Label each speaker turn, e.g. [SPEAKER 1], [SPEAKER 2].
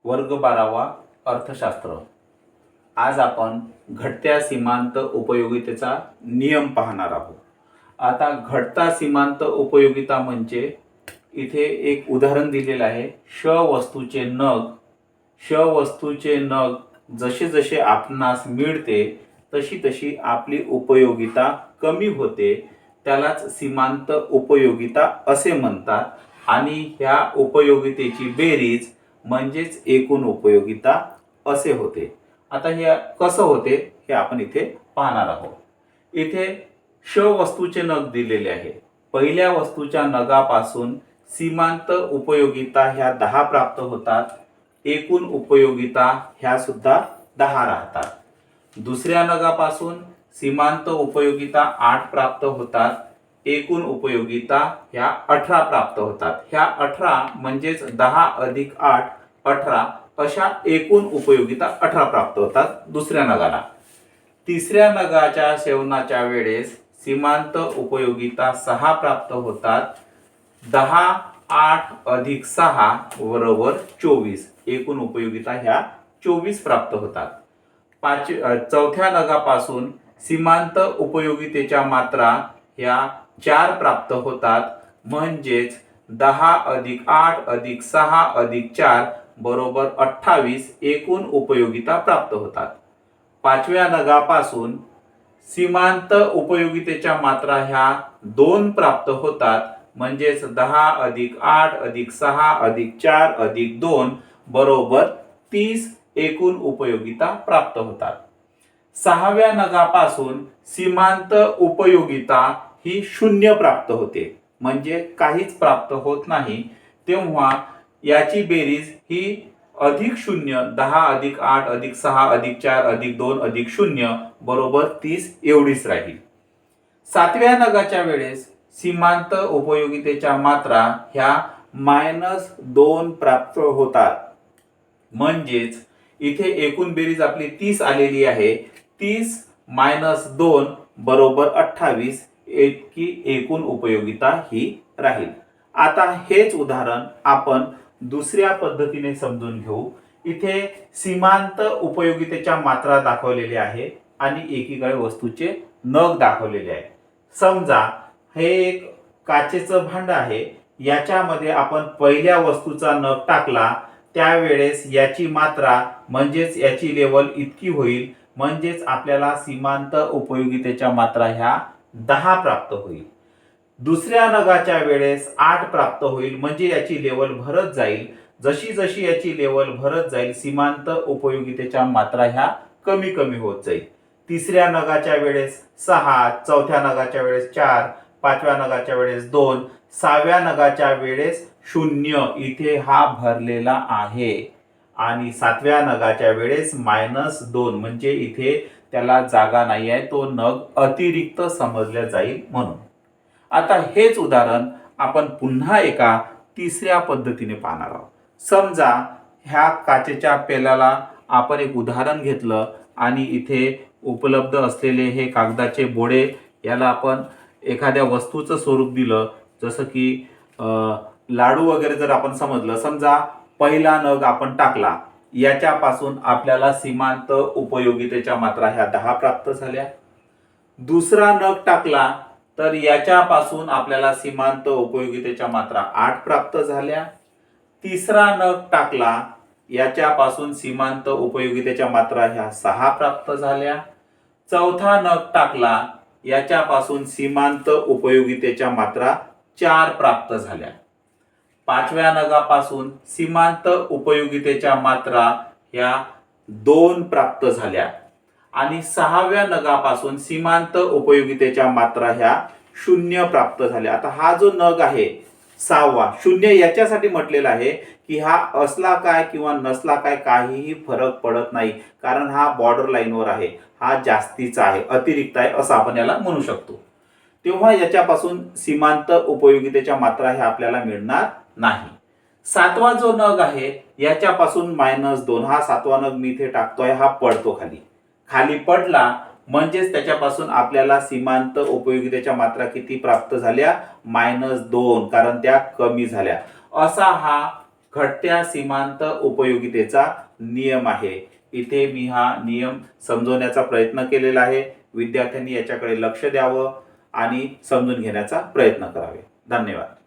[SPEAKER 1] वर्ग 12वा अर्थशास्त्र। आज आपण घटत्या सीमांत उपयोगितेचा नियम पाहणार आहोत। आता घटता सीमांत उपयोगिता म्हणजे इथे एक उदाहरण दिलेलं आहे। श वस्तूचे नग जसे जसे आपणास मिळते तशी तशी आपली उपयोगिता कमी होते, त्यालाच सीमांत उपयोगिता असे म्हणतात। आणि ह्या उपयोगितेची बेरीज म्हणजेच एकूण उपयोगिता असे होते। आता हे कसं होते हे आपण इथे पाहणार आहोत। इथे श वस्तूचे नग दिलेले आहे। पहिल्या वस्तूच्या नगापासून सीमांत उपयोगिता ह्या 10 प्राप्त होतात, एकूण उपयोगिता ह्या सुद्धा 10 राहतात। दुसऱ्या नगापासून सीमांत उपयोगिता 8 प्राप्त होतात, एकूण उपयोगिता ह्या 18 प्राप्त होतात। ह्या 18 म्हणजेच 10 अधिक 8 18 अशा एकूण उपयोगिता 18 प्राप्त होतात दुसऱ्या नगाला। तिसऱ्या नगाच्या सेवनाच्या वेळेस सीमांत उपयोगिता 6 प्राप्त होतात। 10 8 अधिक 6 बरोबर 24, एकूण उपयोगिता ह्या 24 प्राप्त होतात। चौथ्या नगापासून सीमांत उपयोगितेच्या मात्रा ह्या 4 प्राप्त होतात, म्हणजेच 10 अधिक 8 अधिक 6 अधिक 4 बरोबर 28, एकूण उपयोगिता प्राप्त होतात। पाचव्या नगापासून सीमांत उपयोगितेच्या मात्रा ह्या 2 प्राप्त होतात, म्हणजेच 10 अधिक 8 अधिक 6 अधिक 4 अधिक 2 बरोबर 30, एकूण उपयोगिता प्राप्त होतात। सहाव्या नगापासून सीमांत उपयोगिता ही 0 प्राप्त होते, म्हणजे काहीच प्राप्त होत नाही। तेव्हा याची बेरीज ही अधिक 0, 10 अधिक 8 अधिक 6 अधिक 4 अधिक 2 अधिक 0 बरोबर 30 एवढीच राहील। सातव्या नगाच्या वेळेस सीमांत उपयोगितेच्या मात्रा ह्या -2 प्राप्त होतात, म्हणजेच इथे एकूण बेरीज आपली 30 आलेली आहे। 30 - 2 बरोबर 28, इतकी एकूण उपयोगिता ही राहील। आता हेच उदाहरण आपण दुसऱ्या पद्धतीने समजून घेऊ। इथे सीमांत उपयोगितेच्या मात्रा दाखवलेल्या आहे आणि एकीकडे वस्तूचे नग दाखवलेले आहे। समजा हे एक काचेचं भांड आहे, याच्यामध्ये आपण पहिल्या वस्तूचा नग टाकला त्यावेळेस याची मात्रा म्हणजेच याची लेवल इतकी होईल, म्हणजेच आपल्याला सीमांत उपयोगितेच्या मात्रा ह्या 10 प्राप्त होईल। दुसऱ्या नगाच्या वेळेस 8 प्राप्त होईल, म्हणजे याची लेवल भरत जाईल। जशी जशी याची लेवल भरत जाईल सीमांत उपयोगितेच्या मात्रा ह्या कमी कमी होत जाईल। तिसऱ्या नगाच्या वेळेस 6, चौथ्या नगाच्या वेळेस 4, पाचव्या नगाच्या वेळेस 2, सहाव्या नगाच्या वेळेस 0 इथे हा भरलेला आहे आणि सातव्या नगाच्या वेळेस -2 म्हणजे इथे त्याला जागा नाही आहे, तो नग अतिरिक्त समजला जाईल म्हणून। आता हेच उदाहरण आपण पुन्हा एका तिसऱ्या पद्धतीने पाहणार आहोत। समजा ह्या काचेच्या पेल्याला आपण एक उदाहरण घेतलं आणि इथे उपलब्ध असलेले हे कागदाचे बोळे याला आपण एखाद्या वस्तूचं स्वरूप दिलं, जसं की लाडू वगैरे जर आपण समजलं। समजा पहिला नग आपण टाकला, याच्यापासून आपल्याला सीमांत उपयोगितेच्या मात्रा ह्या 10 प्राप्त झाल्या। दुसरा नग टाकला तर याच्यापासून आपल्याला सीमांत उपयोगितेच्या मात्रा 8 प्राप्त झाल्या। तिसरा नग टाकला, याच्यापासून सीमांत उपयोगितेच्या मात्रा ह्या 6 प्राप्त झाल्या। चौथा नग टाकला, याच्यापासून सीमांत उपयोगितेच्या मात्रा 4 प्राप्त झाल्या। पाचव्या नगापासून सीमांत उपयोगितेच्या मात्रा ह्या 2 प्राप्त झाल्या आणि सहाव्या नगापासून सीमांत उपयोगितेच्या मात्रा ह्या 0 प्राप्त झाल्या। आता हा जो नग आहे 6वा 0 याच्यासाठी म्हटलेला आहे की हा असला काय किंवा नसला काय काहीही फरक पडत नाही, कारण हा बॉर्डर लाईनवर आहे, हा जास्तीचा आहे, अतिरिक्त आहे असं आपण याला म्हणू शकतो। तेव्हा याच्यापासून सीमांत उपयोगितेच्या मात्रा ह्या आपल्याला मिळणार नाही। सातवा जो नग आहे याच्यापासून -2, हा सातवा नग मी इथे टाकतोय, हा पडतो खाली पडला, म्हणजेच त्याच्यापासून आपल्याला सीमांत उपयोगितेच्या मात्रा किती प्राप्त झाल्या -2, कारण त्या कमी झाल्या। असा हा घटत्या सीमांत उपयोगितेचा नियम आहे. इथे मी हा नियम समजवण्याचा प्रयत्न केलेला आहे. विद्यार्थ्यांनी याच्याकडे लक्ष द्यावं आणि समजून घेण्याचा प्रयत्न करावे. धन्यवाद.